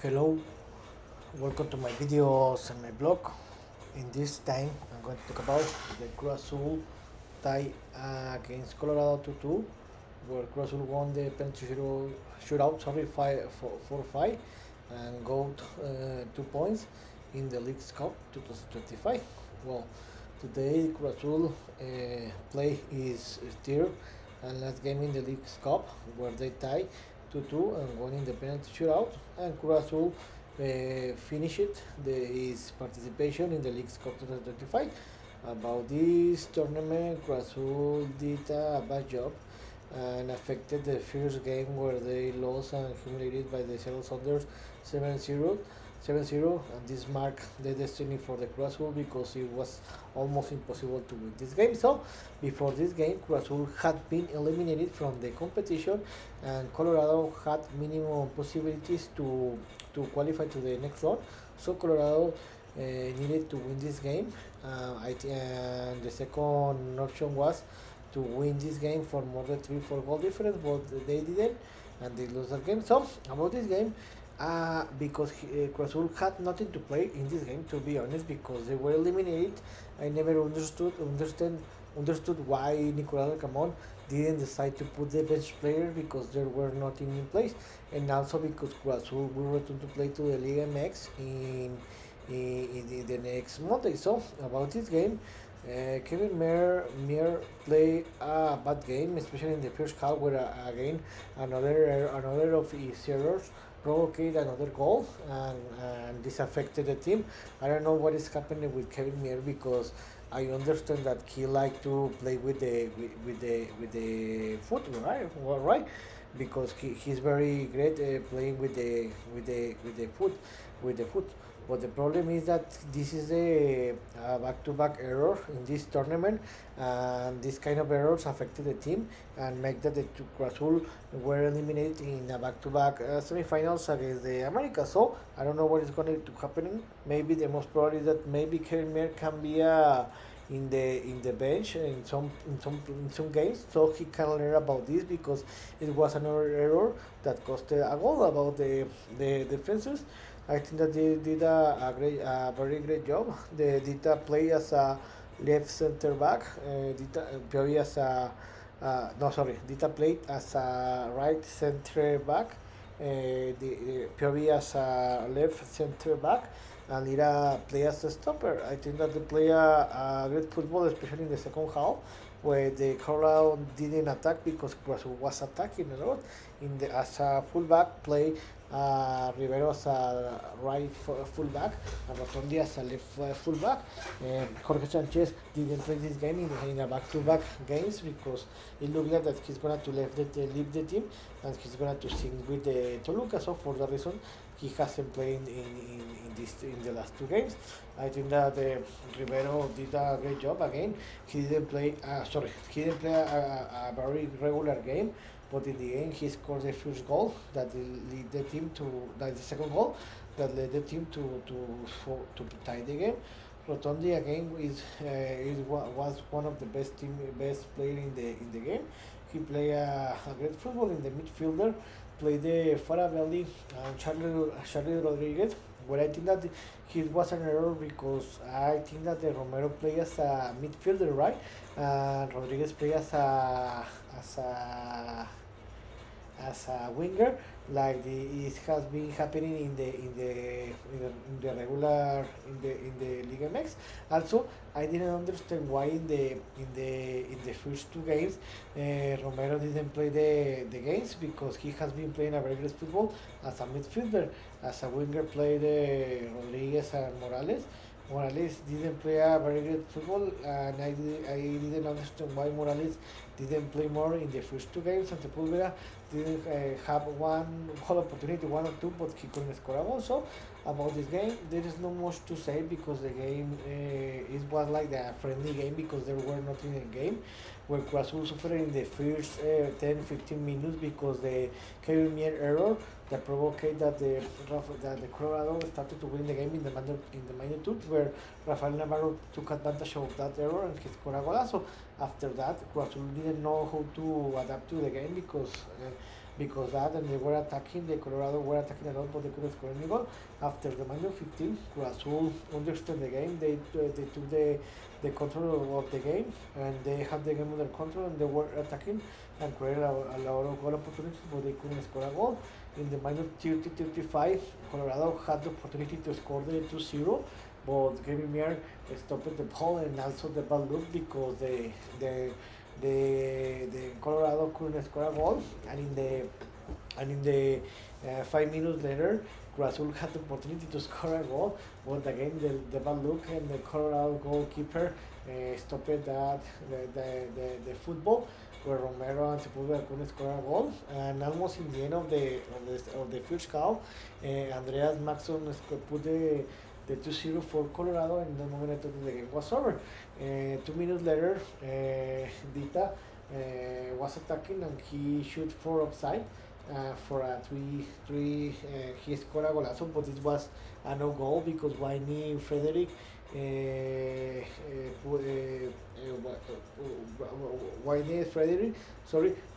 Hello, welcome to my videos and my blog. In this time, I'm going to talk about the Cruz Azul tie against Colorado 2-2, where Cruz Azul won the penalty shootout, 4-5, and got 2 points in the League's Cup 2025. Well, today Cruz Azul play is still and last game in the League's Cup, where they tie 2-2 and won in the penalty shootout, and Cruz Azul finished his participation in the League's Cup 2025. About this tournament, Cruz Azul did a bad job and affected the first game where they lost and humiliated by the Seattle Sounders 7-0. 7-0, and this marked the destiny for the Cruz Azul because it was almost impossible to win this game. So before this game, Cruz Azul had been eliminated from the competition, and Colorado had minimum possibilities to qualify to the next round. So Colorado needed to win this game. And the second option was to win this game for more than 3-4 goal difference, but they didn't, and they lost the game. So about this game, because Cruz Azul had nothing to play in this game, to be honest, because they were eliminated. I never understood why Nicolás Camon didn't decide to put the bench player because there were nothing in place, and also because Cruz Azul will return to play to the Liga MX in the next Monday. So about this game, Kevin Mayer played a bad game, especially in the first half, where again another of his errors provoked another goal, and this affected the team. I don't know what is happening with Kevin Mayer because I understand that he like to play with the foot, right? Well, right, because he's very great playing with the foot. But the problem is that this is a back-to-back error in this tournament, and this kind of errors affected the team and make that the Cruz Azul were eliminated in a back-to-back semifinals against the Americas. So I don't know what is going to happen. Maybe the most probably is that maybe Kevin Mayer can be in the bench in some games, so he can learn about this because it was another error that cost a goal about the defenses. I think that they did a very great job. They did play as a left center back. Piovi as a no, sorry, Dita played as a right center back. Piovi as a left center back, and Lira play as a stopper. I think that they play a great football, especially in the second half, where the Colorado didn't attack because Cruz was attacking a lot. As a fullback, play Rivero as a fullback, and Rotondi as a left fullback. Jorge Sanchez didn't play this game in a back-to-back games because it looked like that he's gonna to leave the team, and he's gonna to sing with the Toluca. So for that reason, he hasn't played in the last two games. I think that Rivero did a great job again. He didn't play. He didn't play a very regular game, but in the end he scored the first goal that led the team to that the second goal that led the team to tie the game. Rotondi again was one of the best player in the game. He played a great football in the midfielder. Played the Faravelli and Charlie Rodriguez. Where I think that he was an error because I think that the Romero played as a midfielder, right? And Rodriguez played as a winger, like it has been happening in the regular in the Liga MX. Also, I didn't understand why in the first two games Romero didn't play the games because he has been playing a very good football as a midfielder. As a winger, played Rodriguez and Morales. Morales didn't play a very good football, and I didn't understand why Morales didn't play more in the first two games. And Sepulveda didn't have one whole opportunity, one or two, but he couldn't score a goal. So about this game, there is not much to say because the game it was like a friendly game because there were nothing in the game. Where Cruz Azul suffered in the first 10-15 minutes because the Kevin Mier error that provoked that the Colorado started to win the game in the minute where Rafael Navarro took advantage of that error and he scored a golazo. After that, Cruz Azul didn't know how to adapt to the game because that and they were attacking, the Colorado were attacking a lot, but they couldn't score any goal. After the minus 15, Cruz Azul understood the game. They took the control of the game, and they had the game under control, and they were attacking and created a lot of goal opportunities, but they couldn't score a goal. In the minus 30-35, Colorado had the opportunity to score the 2-0, but Kevin Meyer stopped the ball and also the ball loop because the Colorado couldn't score a goal, and in the 5 minutes later, Cruz Azul had the opportunity to score a goal, but again the bad look and the Colorado goalkeeper stopped the football where Romero and Sepulveda couldn't score a goal, and almost in the end of the first half, Andreas Maxson put the 2-0 for Colorado, and the moment I thought the game was over. 2 minutes later, Dita was attacking and he shoot for offside for a 3-3. He scored a golazo, but it was a no goal because Wayne Frederick Wayne Frederick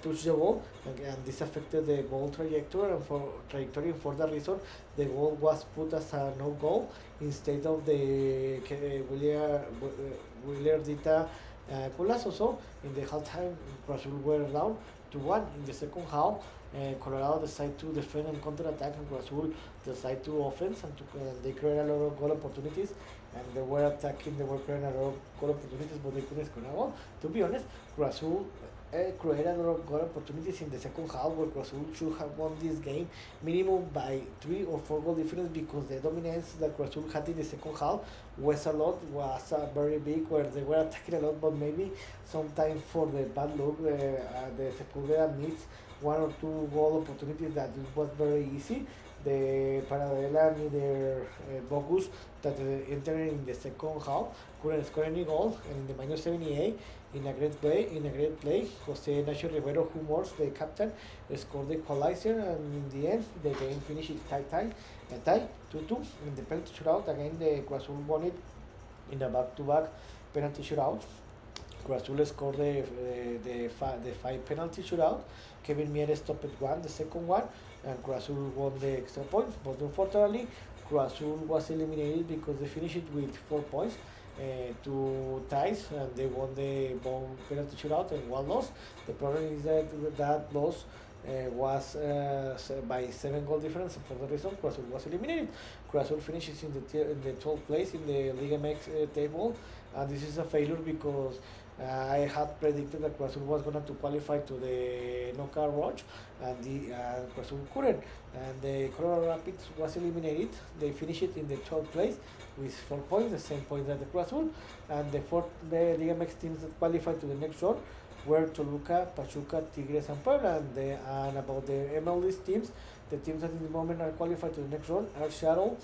touched the ball, and this affected the ball trajectory, and for that reason the goal was put as a no goal instead of the William Dita golazo. So in the halftime, Brazil were down to 1. In the second half, Colorado decided to defend and counter-attack, and Cruz Azul decided to offense, and they created a lot of goal opportunities, and they were attacking, they were creating a lot of goal opportunities, but they couldn't score a goal. To be honest, Cruz Azul created a lot of goal opportunities in the second half, where Cruz Azul should have won this game minimum by 3 or 4 goal difference, because the dominance that Cruz Azul had in the second half was very big, where they were attacking a lot, but maybe sometimes for the bad luck, the Sepulveda missed 1 or 2 goal opportunities that it was very easy. The Paradela and the Bogus that entered in the second half couldn't score any goal, and in the minus 78, in a great play, Jose Nacho Rivero, who was the captain, scored the equalizer, and in the end, the game finished tie 2-2 in the penalty shootout. Again, the Cruz Azul won it in a back-to-back penalty shootout. Cruz Azul scored the 5 penalty shootout. Kevin Mier stopped one, the second one, and Cruz Azul won the extra points. But unfortunately, Cruz Azul was eliminated because they finished it with 4 points, 2 ties, and they won the penalty shootout and 1 loss. The problem is that loss was by 7 goal difference, and for that reason, Cruz Azul was eliminated. Cruz Azul finishes in the 12th place in the Liga MX table, and this is a failure because I had predicted that Cruz Azul was going to qualify to the knockout round, and Cruz Azul couldn't. And the Colorado Rapids was eliminated. They finished it in the 12th place with 4 points, the same points as the Cruz Azul. And the Liga MX teams that qualified to the next round were Toluca, Pachuca, Tigres, and Puebla. And about the MLS teams, the teams that in the moment are qualified to the next round are Seattle,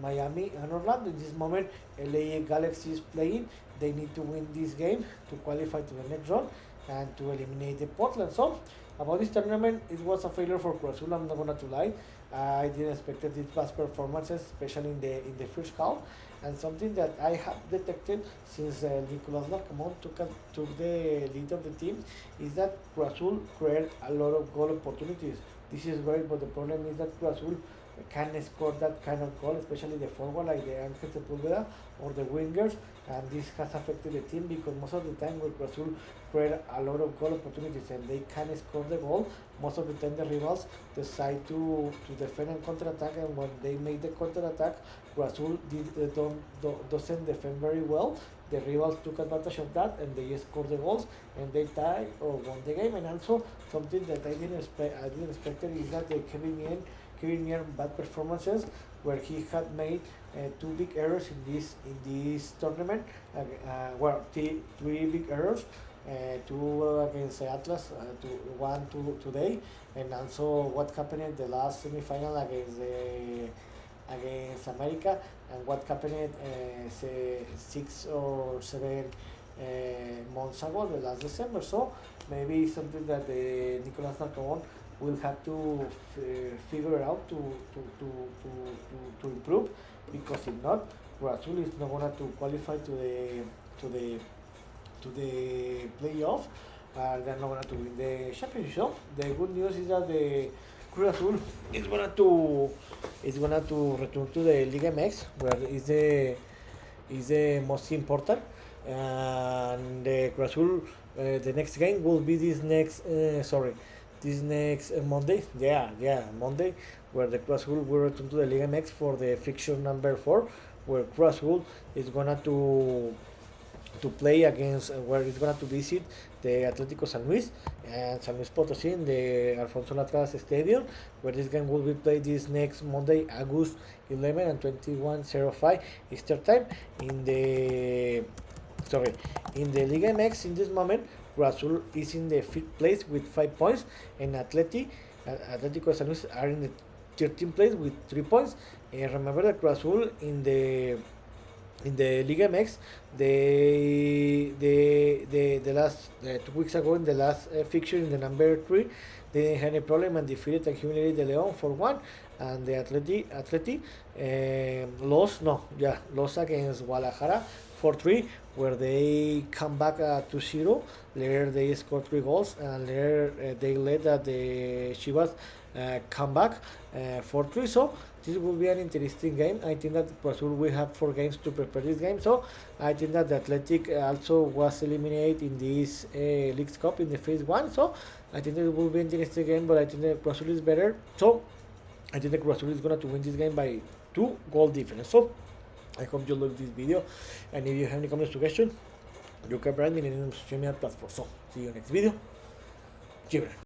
Miami, and Orlando. In this moment, LA Galaxy is playing. They need to win this game to qualify to the next round and to eliminate the Portland. So, about this tournament, it was a failure for Cruz Azul. I'm not gonna lie. I didn't expect these past performances, especially in the first half. And something that I have detected since Nicolas Larcamón took the lead of the team is that Cruz Azul created a lot of goal opportunities. This is great, but the problem is that Cruz Azul can score that kind of goal, especially the forward like the Ángel Sepúlveda or the wingers, and this has affected the team because most of the time when Cruz Azul create a lot of goal opportunities and they can score the goal, most of the time the rivals decide to defend and counter-attack, and when they make the counter-attack, Cruz Azul doesn't defend very well. The rivals took advantage of that and they scored the goals and they tied or won the game. And also something that I didn't expect is that the Kevin Meir bad performances, where he had made 2 big errors in this tournament. Three big errors, 2 against Atlas, 1 today, and also what happened in the last semi-final against America, and what happened 6 or 7 months ago, the last December. So maybe something that Nicolas Larcamón will have to figure out to improve, because if not, Cruz Azul is not going to qualify to the playoff. they're not going to win the championship. So the good news is that the Cruz Azul is gonna to return to the Liga MX, where is the most important. And the Cruz Azul, the next game will be this next Monday. Yeah, Monday, where the Cruz Azul will return to the Liga MX for the fixture number 4, where Cruz Azul is gonna to play against where it's gonna to visit the Atlético San Luis and San Luis Potosí in the Alfonso Latras Stadium, where this game will be played this next Monday, August 11 and 21:05 Eastern time in the Liga MX. In this moment, Cruz Azul is in the 5th place with 5 points, and Atlético San Luis are in the 13th place with 3 points. And remember that Cruz Azul in the Liga MX, the last 2 weeks ago in the last fixture in the number 3, they didn't have any problem and defeated and humiliated the Leon 4-1, and the Atleti lost against Guadalajara 4-3, where they come back 2-0. Later they scored 3 goals, and later they led that the Chivas come back 4-3. So this will be an interesting game. I think that Cruz Azul will have 4 games to prepare this game. So I think that the Athletic also was eliminated in this Leagues Cup in the phase 1. So I think that it will be an interesting game, but I think that Cruz Azul is better. So I think that Cruz Azul is going to win this game by 2 goal difference. So I hope you love this video, and if you have any comments or suggestions, you can write me in the social media platform. So see you next video. Chibra.